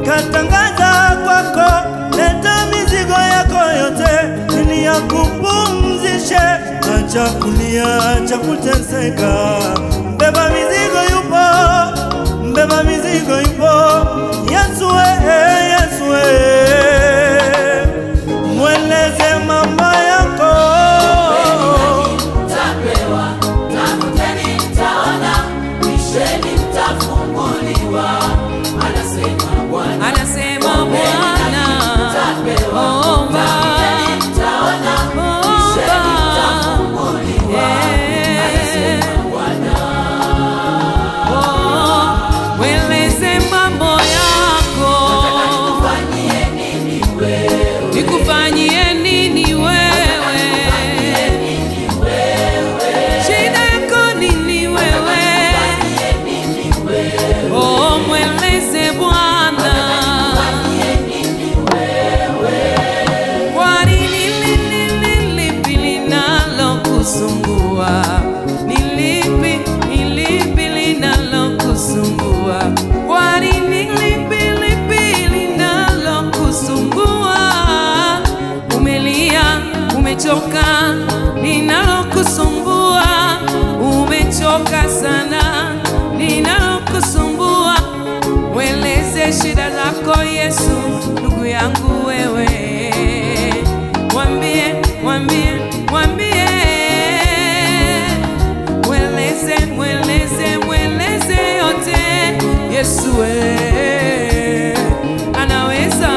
Katangaza kwako, leta mizigo yako yote ili akupumzishe. Acha kulia, acha kuteseka, mbeba mizigo yupo, mbeba mizigo yupo. Yesu Yesu mweleze mambo yako. Tapewa, tafuteni mtaona, bisheni mtafunguliwa. Anasema Bwana, omba, mtaona, bisheni mtafunguliwa. Anasema Bwana, weleze mambo yako. nikufanyie nini wewe? Nikufanyie nini wewe? Shida yako nini wewe? Oh, mweleze Bwana. Kwa nini lipi linalokusumbua? Ni lipi linalokusumbua? Kwa nini lipi linalokusumbua? Umelia, umechoka, linalokusumbua. Umechoka sana, linalokusumbua. Weleze shida zako Yesu, ndugu yangu wewe. Mwambie, mwambie, mwambie. Mweleze, mweleze, mweleze yote Yesu anaweza.